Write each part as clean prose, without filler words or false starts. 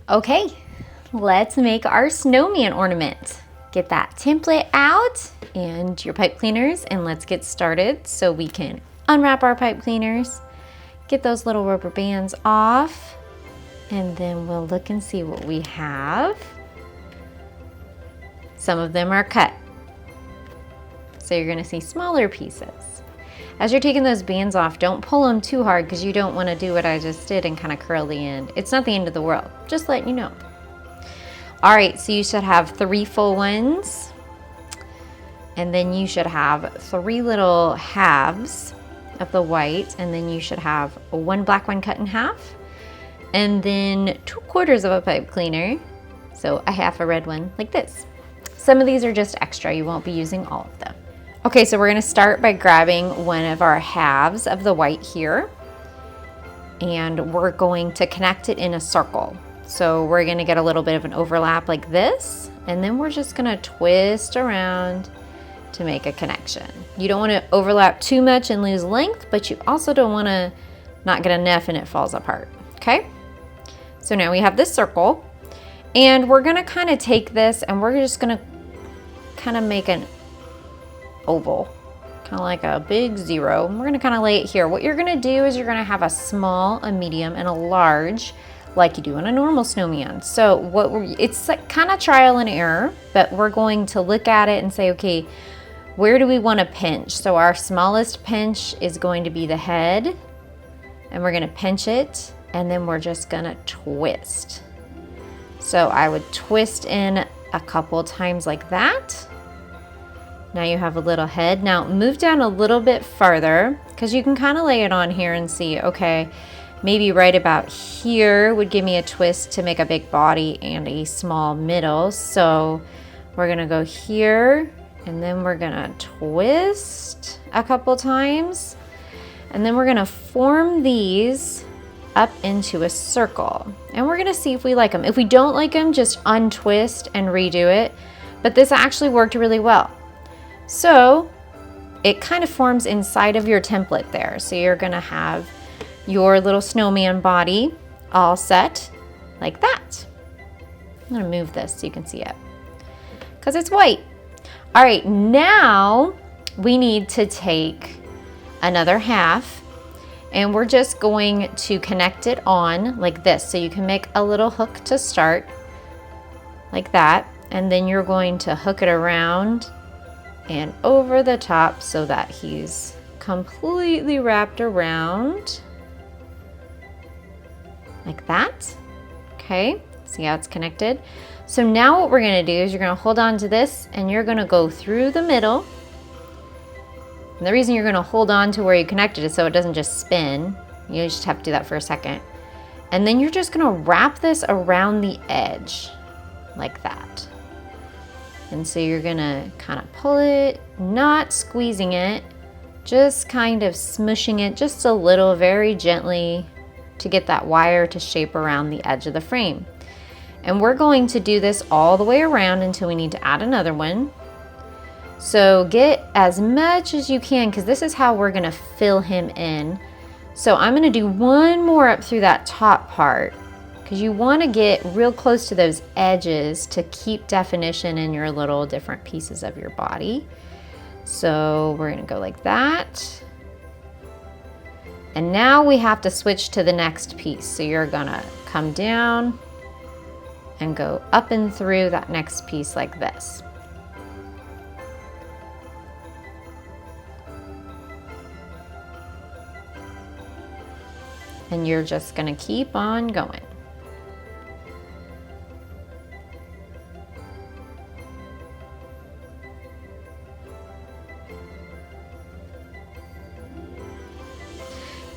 Okay, let's make our snowman ornament. Get that template out and your pipe cleaners, and let's get started so we can unwrap our pipe cleaners, get those little rubber bands off, and then we'll look and see what we have. Some of them are cut, so you're gonna see smaller pieces. As you're taking those bands off, don't pull them too hard because you don't want to do what I just did and kind of curl the end. It's not the end of the world, just letting you know. All right, so you should have 3 full ones, and then you should have 3 little halves of the white, and then you should have 1 black one cut in half, and then 2/4 of a pipe cleaner, so a half a red one like this. Some of these are just extra, you won't be using all of them. Okay, so we're gonna start by grabbing one of our halves of the white here, and we're going to connect it in a circle. So we're gonna get a little bit of an overlap like this, and then we're just gonna twist around to make a connection. You don't wanna overlap too much and lose length, but you also don't wanna not get enough and it falls apart, okay? So now we have this circle, and we're gonna kind of take this and we're just gonna kind of make an oval, kind of like a big 0. We're gonna kind of lay it here. What you're gonna do is you're gonna have a small, a medium, and a large, like you do on a normal snowman. So it's like kind of trial and error, but we're going to look at it and say, okay, where do we want to pinch? So our smallest pinch is going to be the head, and we're gonna pinch it, and then we're just gonna twist. So I would twist in a couple times like that. Now you have a little head. Now move down a little bit farther because you can kind of lay it on here and see, okay, maybe right about here would give me a twist to make a big body and a small middle. So we're gonna go here, and then we're gonna twist a couple times, and then we're gonna form these up into a circle, and we're gonna see if we like them. If we don't like them, just untwist and redo it, but this actually worked really well. So it kind of forms inside of your template there. So you're gonna have your little snowman body all set like that. I'm gonna move this so you can see it because it's white. All right, now we need to take another half, and we're just going to connect it on like this. So you can make a little hook to start like that, and then you're going to hook it around and over the top so that he's completely wrapped around like that. Okay, see how it's connected? So now what we're gonna do is you're gonna hold on to this, and you're gonna go through the middle. And the reason you're gonna hold on to where you connected is so it doesn't just spin. You just have to do that for a second. And then you're just gonna wrap this around the edge like that. And so you're gonna kind of pull it, not squeezing it, just kind of smushing it just a little, very gently, to get that wire to shape around the edge of the frame. And we're going to do this all the way around until we need to add another one. So get as much as you can, because this is how we're gonna fill him in. So I'm gonna do one more up through that top part, because you want to get real close to those edges to keep definition in your little different pieces of your body. So we're going to go like that. And now we have to switch to the next piece. So you're going to come down and go up and through that next piece like this. And you're just going to keep on going.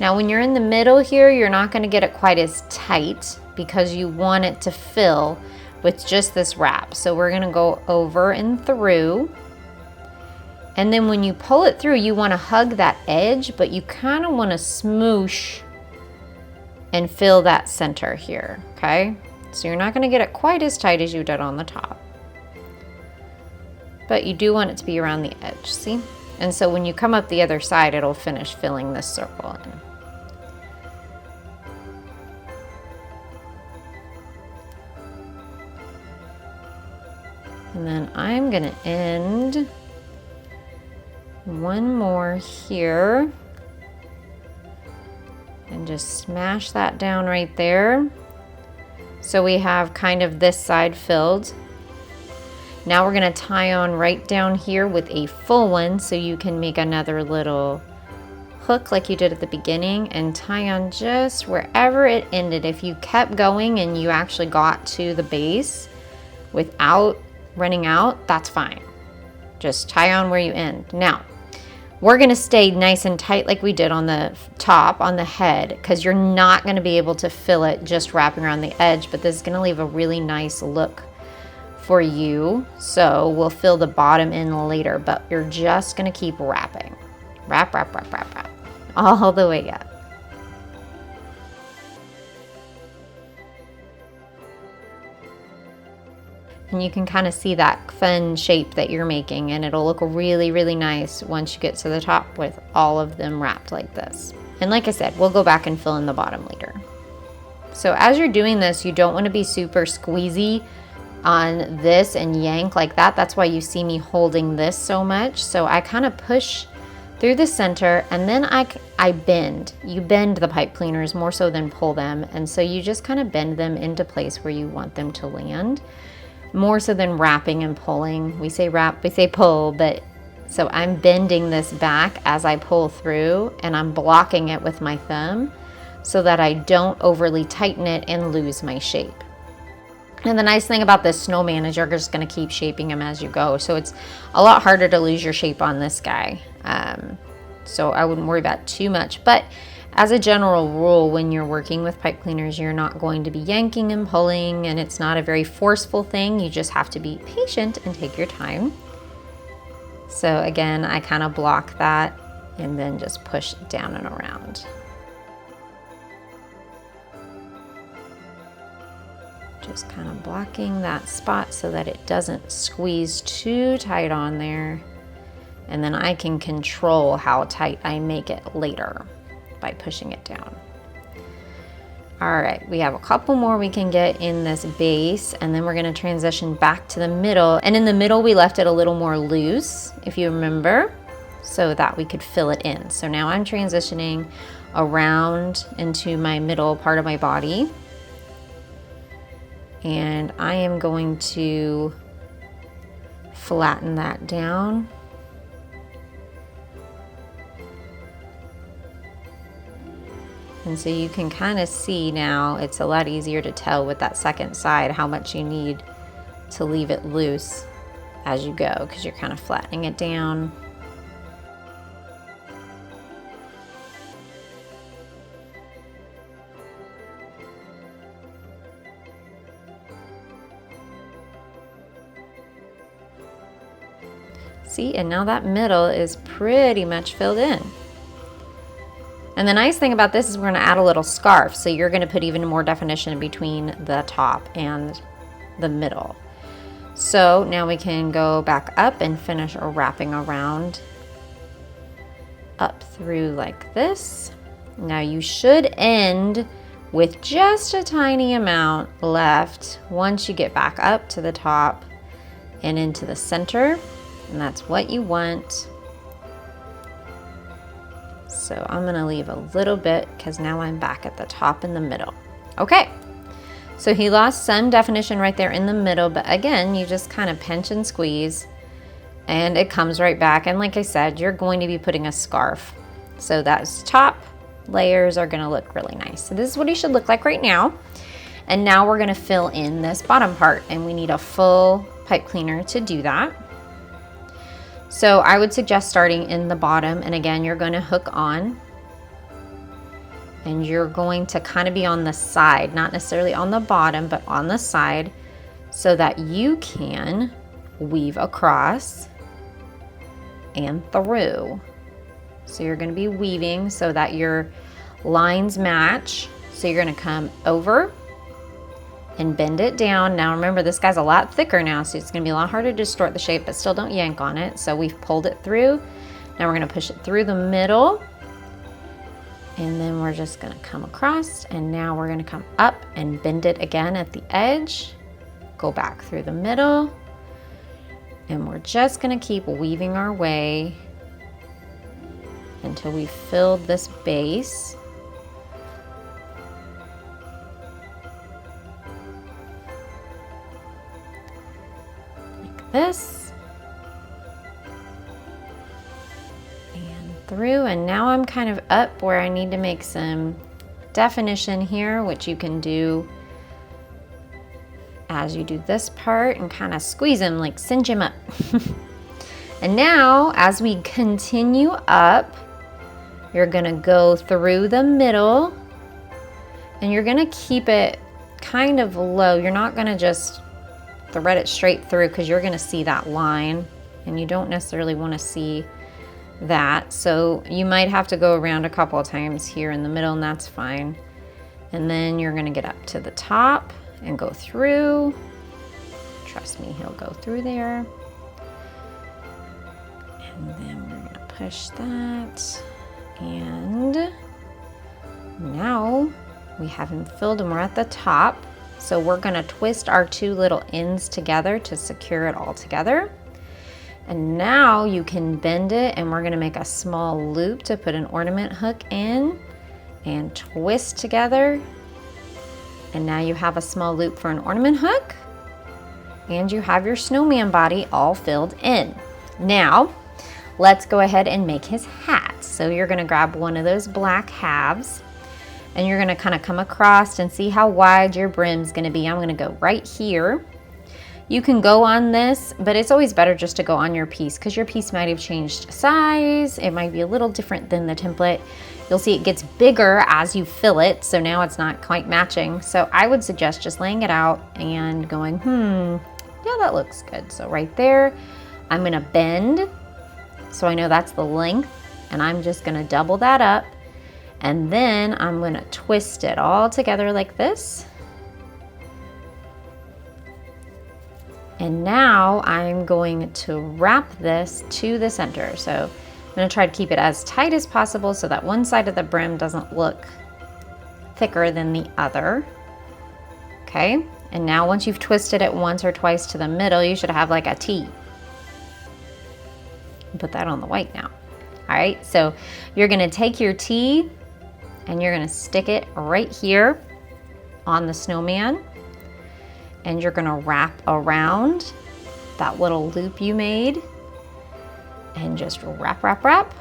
Now when you're in the middle here, you're not going to get it quite as tight because you want it to fill with just this wrap. So we're going to go over and through. And then when you pull it through, you want to hug that edge, but you kind of want to smoosh and fill that center here, okay? So you're not going to get it quite as tight as you did on the top. But you do want it to be around the edge, see? And so when you come up the other side, it'll finish filling this circle in. And then I'm gonna end one more here and just smash that down right there. So we have kind of this side filled. Now we're gonna tie on right down here with a full one so you can make another little hook like you did at the beginning and tie on just wherever it ended. If you kept going and you actually got to the base without running out, that's fine. Just tie on where you end. Now, we're gonna stay nice and tight like we did on the top, on the head, because you're not gonna be able to fill it just wrapping around the edge, but this is gonna leave a really nice look for you. So we'll fill the bottom in later, but you're just gonna keep wrapping. Wrap, wrap, wrap, wrap, wrap, all the way up. And you can kind of see that fun shape that you're making, and it'll look really, really nice once you get to the top with all of them wrapped like this. And like I said, we'll go back and fill in the bottom later. So as you're doing this, you don't want to be super squeezy on this and yank like that. That's why you see me holding this so much. So I kind of push through the center, and then I bend. You bend the pipe cleaners more so than pull them. And so you just kind of bend them into place where you want them to land, more so than wrapping and pulling. We say wrap, we say pull, but so I'm bending this back as I pull through, and I'm blocking it with my thumb so that I don't overly tighten it and lose my shape. And the nice thing about this snowman is you're just gonna keep shaping him as you go. So it's a lot harder to lose your shape on this guy. So I wouldn't worry about too much. But as a general rule, when you're working with pipe cleaners, you're not going to be yanking and pulling, and it's not a very forceful thing. You just have to be patient and take your time. So again, I kind of block that and then just push down and around. Just kind of blocking that spot so that it doesn't squeeze too tight on there. And then I can control how tight I make it later by pushing it down. All right, we have a couple more we can get in this base, and then we're gonna transition back to the middle. And in the middle, we left it a little more loose, if you remember, so that we could fill it in. So now I'm transitioning around into my middle part of my body. And I am going to flatten that down. And so you can kind of see now, it's a lot easier to tell with that second side how much you need to leave it loose as you go, because you're kind of flattening it down. See, and now that middle is pretty much filled in. And the nice thing about this is we're gonna add a little scarf, so you're gonna put even more definition between the top and the middle. So now we can go back up and finish wrapping around up through like this. Now you should end with just a tiny amount left once you get back up to the top and into the center, and that's what you want. So I'm gonna leave a little bit because now I'm back at the top in the middle. Okay, so he lost some definition right there in the middle, but again, you just kind of pinch and squeeze and it comes right back. And like I said, you're going to be putting a scarf. So those top layers are gonna look really nice. So this is what he should look like right now. And now we're gonna fill in this bottom part, and we need a full pipe cleaner to do that. So I would suggest starting in the bottom, and again, you're going to hook on, and you're going to kind of be on the side, not necessarily on the bottom, but on the side, so that you can weave across and through. So you're going to be weaving so that your lines match. So you're going to come over and bend it down. Now remember, this guy's a lot thicker now, so it's gonna be a lot harder to distort the shape, but still don't yank on it. So we've pulled it through. Now we're gonna push it through the middle, and then we're just gonna come across, and now we're gonna come up and bend it again at the edge, go back through the middle, And we're just gonna keep weaving our way until we've filled this base. Like this. And through, and now I'm kind of up where I need to make some definition here, which you can do as you do this part and kind of squeeze him, like cinch him up. And now as we continue up, you're gonna go through the middle and you're gonna keep it kind of low. You're not gonna just thread it straight through because you're gonna see that line and you don't necessarily wanna see that. So you might have to go around a couple of times here in the middle, and that's fine. And then you're gonna get up to the top and go through. Trust me, he'll go through there. And then we're gonna push that. And now we have him filled and we're at the top. So we're gonna twist our two little ends together to secure it all together. And now you can bend it, and we're gonna make a small loop to put an ornament hook in and twist together. And now you have a small loop for an ornament hook, and you have your snowman body all filled in. Now, let's go ahead and make his hat. So you're gonna grab one of those black halves, and you're gonna kind of come across and see how wide your brim's gonna be. I'm gonna go right here. You can go on this, but it's always better just to go on your piece because your piece might have changed size. It might be a little different than the template. You'll see it gets bigger as you fill it, so now it's not quite matching. So I would suggest just laying it out and going, yeah, that looks good. So right there, I'm gonna bend, so I know that's the length, and I'm just gonna double that up, and then I'm gonna twist it all together like this. And now I'm going to wrap this to the center. So I'm gonna try to keep it as tight as possible so that one side of the brim doesn't look thicker than the other. Okay, and now once you've twisted it once or twice to the middle, you should have like a T. Put that on the white now. All right, so you're gonna take your T and you're gonna stick it right here on the snowman. And you're gonna wrap around that little loop you made and just wrap, wrap, wrap.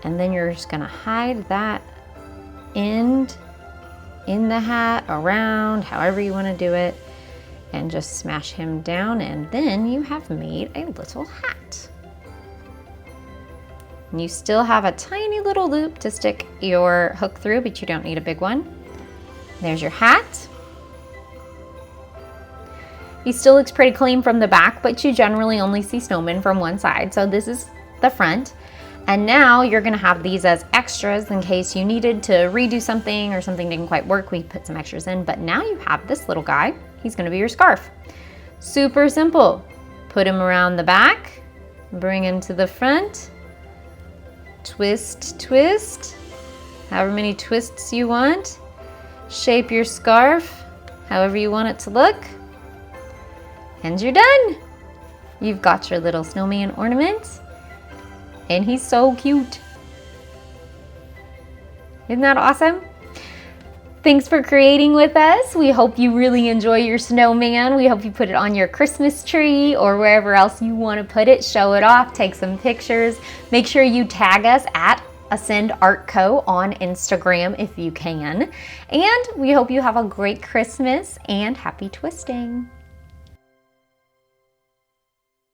And then you're just gonna hide that end in the hat, around, however you wanna do it, and just smash him down, and then you have made a little hat. And you still have a tiny little loop to stick your hook through, but you don't need a big one. There's your hat. He still looks pretty clean from the back, but you generally only see snowmen from one side. So this is the front. And now you're gonna have these as extras in case you needed to redo something or something didn't quite work. We put some extras in, but now you have this little guy. He's gonna be your scarf. Super simple. Put him around the back, bring him to the front, twist, twist, however many twists you want. Shape your scarf however you want it to look. And you're done. You've got your little snowman ornament, and he's so cute. Isn't that awesome? Thanks for creating with us. We hope you really enjoy your snowman. We hope you put it on your Christmas tree or wherever else you want to put it. Show it off, take some pictures. Make sure you tag us at Ascend Art Co. on Instagram if you can. And we hope you have a great Christmas and happy twisting.